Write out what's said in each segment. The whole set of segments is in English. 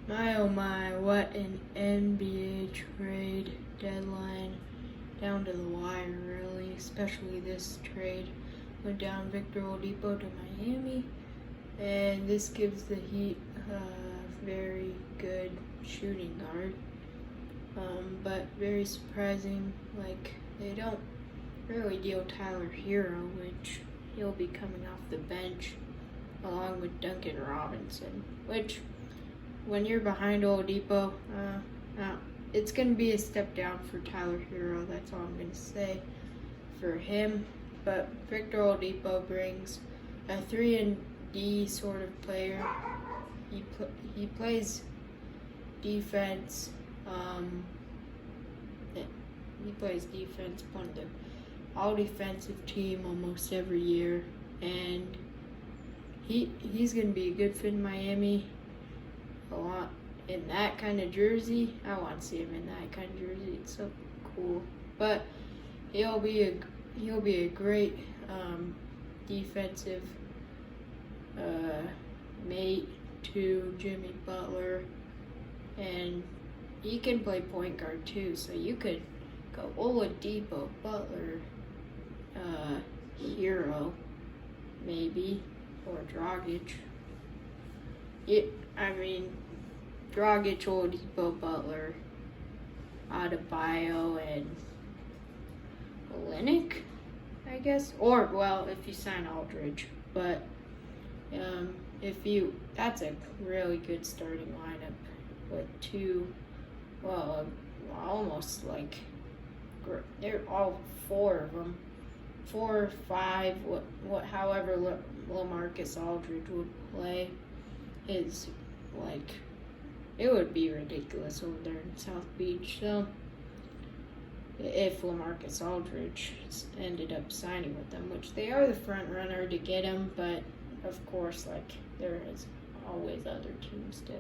My oh my, what an NBA trade deadline. Down to the wire, really. Especially this trade. Went down Victor Oladipo to Miami. And this gives the Heat a very good shooting guard. But very surprising. Like, they don't really deal Tyler Hero, which he'll be coming off the bench along with Duncan Robinson, which when you're behind Oladipo, it's going to be a step down for Tyler Hero. That's all I'm going to say for him. But Victor Oladipo brings a 3-and-D sort of player. He plays defense. He plays defense on the all-defensive team almost every year, and he's going to be a good fit in Miami. A lot in that kind of jersey. I want to see him in that kind of jersey. It's so cool. But he'll be a great defensive mate to Jimmy Butler, and he can play point guard too. So you could go Oladipo, Butler, Hero, maybe, or Dragic. Dragic, Oladipo, Butler, Adebayo, and Olynyk, I guess. Or, well, if you sign Aldridge. But that's a really good starting lineup with almost like, they're all four of them. 4 or 5, however LaMarcus Aldridge would play is like, it would be ridiculous over there in South Beach. So if LaMarcus Aldridge ended up signing with them, which they are the front runner to get him, but of course, like, there is always other teams to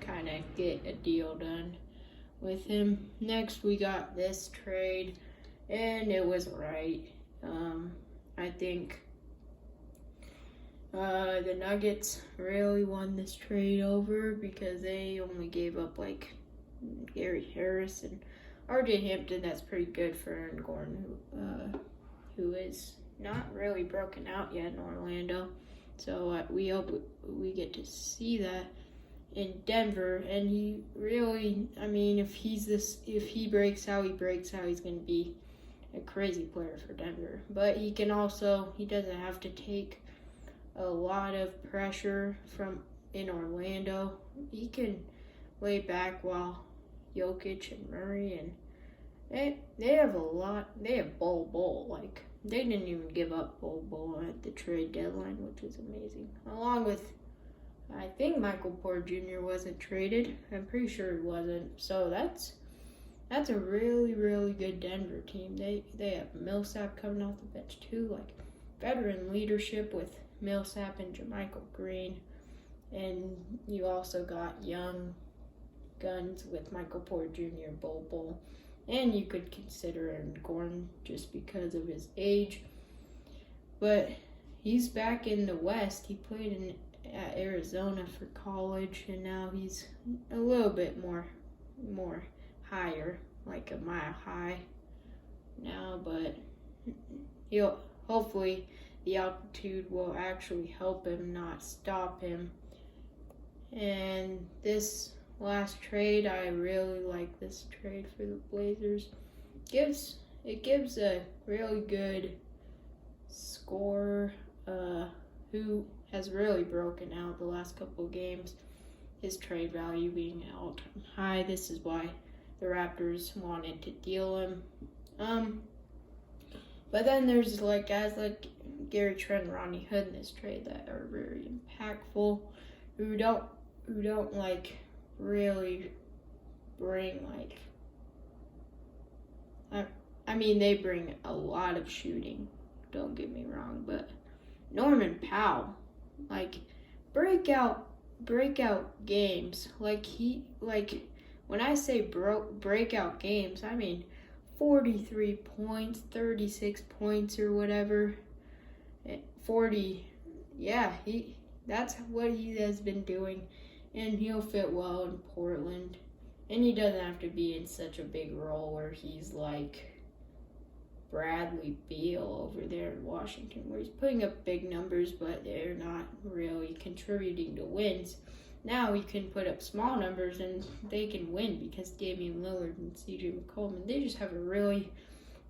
kind of get a deal done with him. Next, we got this trade, and it was right. I think the Nuggets really won this trade over because they only gave up like Gary Harris and RJ Hampton. That's pretty good for Aaron Gordon, who is not really broken out yet in Orlando. So we hope we get to see that in Denver. And he really, if he breaks out, he's going to be a crazy player for Denver. But he doesn't have to take a lot of pressure from in Orlando. He can lay back while Jokic and Murray, and they have a lot. They have Bol. Like, they didn't even give up Bol at the trade deadline, which is amazing. Along with, I think Michael Porter Jr. wasn't traded. I'm pretty sure it wasn't. So that's a really, really good Denver team. They have Millsap coming off the bench too, like veteran leadership with Millsap and JaMychal Green. And you also got young guns with Michael Porter Jr. and Bol. And you could consider Aaron Gordon just because of his age. But he's back in the West. He played at Arizona for college, and now he's a little bit more higher, like a mile high now. But hopefully the altitude will actually help him, not stop him. And this last trade, I really like this trade for the Blazers. It gives a really good scorer who has really broken out the last couple of games, his trade value being at all-time high. This is why the Raptors wanted to deal him. But then there's guys like Gary Trent and Rodney Hood in this trade that are very impactful, who don't really bring they bring a lot of shooting, don't get me wrong, but Norman Powell, breakout games, when I say breakout games, 43 points, 36 points or whatever, 40, that's what he has been doing and he'll fit well in Portland. And he doesn't have to be in such a big role where he's like Bradley Beal over there in Washington, where he's putting up big numbers, but they're not really contributing to wins. Now he can put up small numbers and they can win because Damian Lillard and CJ McCollum, they just have a really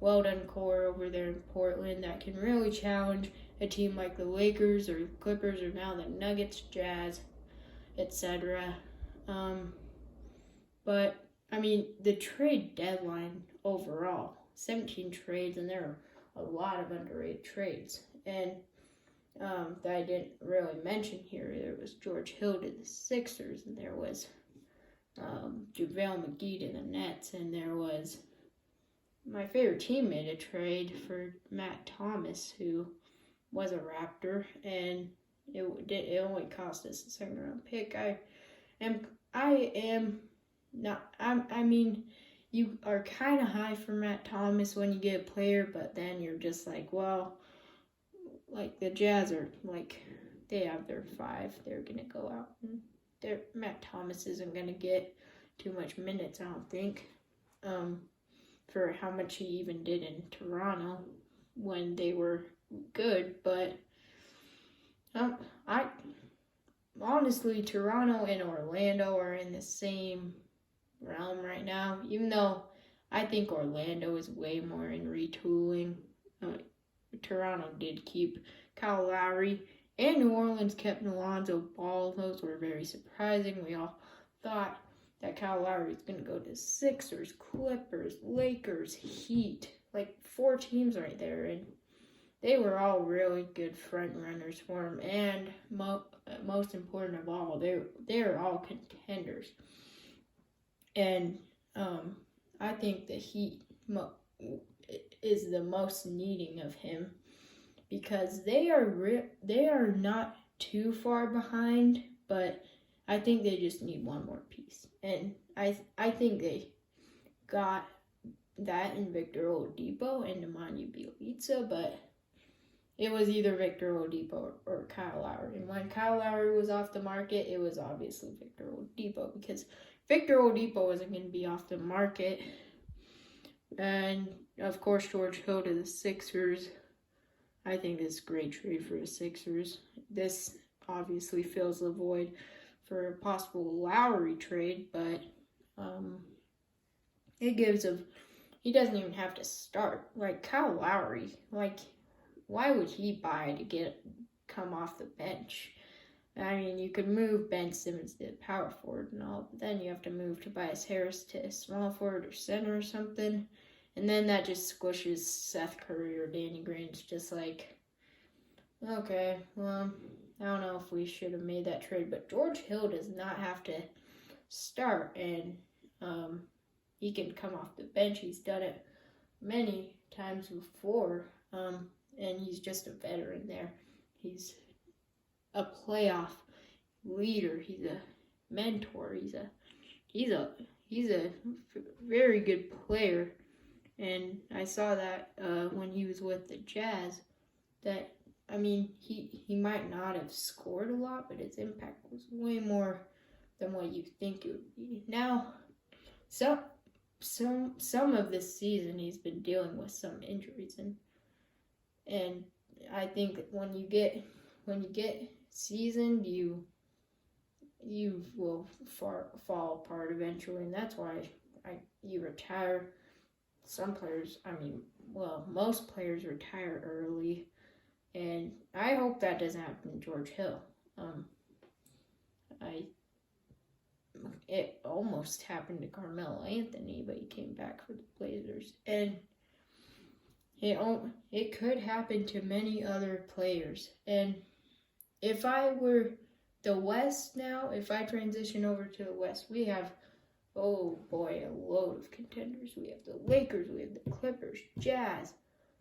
well-done core over there in Portland that can really challenge a team like the Lakers or Clippers or now the Nuggets, Jazz, etc. But, I mean, the trade deadline overall, 17 trades, and there are a lot of underrated trades. And that I didn't really mention here, there was George Hill to the Sixers, and there was JaVale McGee to the Nets, and there was my favorite team made a trade for Matt Thomas, who was a Raptor, and it only cost us a second round pick. I mean, you are kind of high for Matt Thomas when you get a player, but then you're just like, well, like the Jazz are like, they have their 5. They're going to go out. And Matt Thomas isn't going to get too much minutes, I don't think, for how much he even did in Toronto when they were good. But honestly, Toronto and Orlando are in the same realm right now, even though I think Orlando is way more in retooling. Toronto did keep Kyle Lowry, and New Orleans kept Lonzo Ball. Those were very surprising. We all thought that Kyle Lowry was going to go to Sixers, Clippers, Lakers, Heat, like 4 teams right there, and they were all really good front runners for him. And most important of all, they're all contenders. And I think the Heat is the most needing of him because they are not too far behind, but I think they just need one more piece. And I think they got that in Victor Oladipo and Nemanja Bjelica, but it was either Victor Oladipo or Kyle Lowry. And when Kyle Lowry was off the market, it was obviously Victor Oladipo because Victor Oladipo wasn't going to be off the market. And, of course, George Hill to the Sixers. I think this is a great trade for the Sixers. This obviously fills the void for a possible Lowry trade, but it gives him, he doesn't even have to start. Like, Kyle Lowry, like, why would he buy to come off the bench? I mean, you could move Ben Simmons to power forward and all, but then you have to move Tobias Harris to small forward or center or something. And then that just squishes Seth Curry or Danny Green. It's just like, okay, well, I don't know if we should have made that trade. But George Hill does not have to start, and he can come off the bench. He's done it many times before, and he's just a veteran there. He's a playoff leader. He's a mentor. He's a very good player. And I saw that when he was with the Jazz, that, I mean, he might not have scored a lot, but his impact was way more than what you think it would be. Now, some of this season he's been dealing with some injuries, and I think when you get seasoned, you will fall apart eventually, and that's why you retire. Some players, most players retire early, and I hope that doesn't happen to George Hill. It almost happened to Carmelo Anthony, but he came back for the Blazers, and it could happen to many other players. And if I were the West now, if I transition over to the West, we have, oh boy, a load of contenders. We have the Lakers, we have the Clippers, Jazz,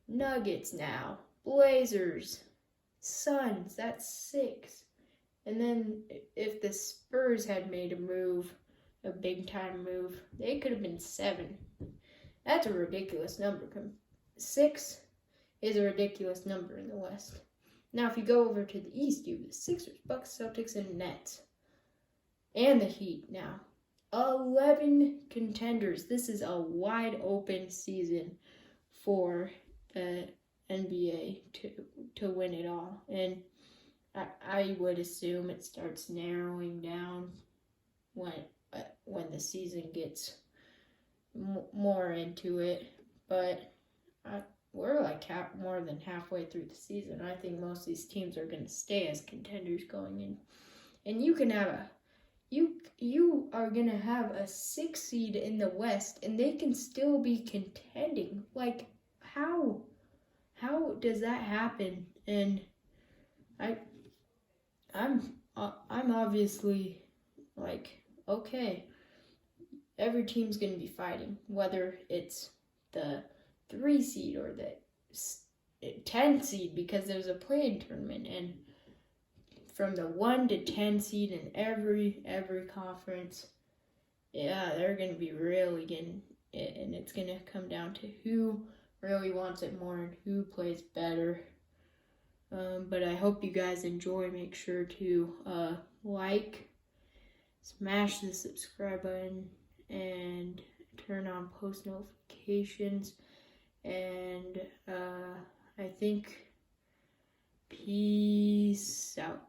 Nuggets now, Blazers, Suns, that's 6. And then if the Spurs had made a big time move, they could have been 7. That's a ridiculous number. 6 is a ridiculous number in the West. Now, if you go over to the East, you have the Sixers, Bucks, Celtics, and Nets. and the Heat now. 11 contenders. This is a wide open season for the NBA to win it all. And I would assume it starts narrowing down when the season gets more into it. But we're like more than halfway through the season. I think most of these teams are going to stay as contenders going in. And you can have you are going to have a 6 seed in the West, and they can still be contending. Like, how does that happen? And I'm obviously like, okay, every team's going to be fighting, whether it's the 3 seed or the 10 seed, because there's a play-in tournament, and from the 1 to 10 seed in every conference, yeah, they're going to be really getting it, and it's going to come down to who really wants it more and who plays better. But I hope you guys enjoy. Make sure to like, smash the subscribe button, and turn on post notifications. And I think peace out.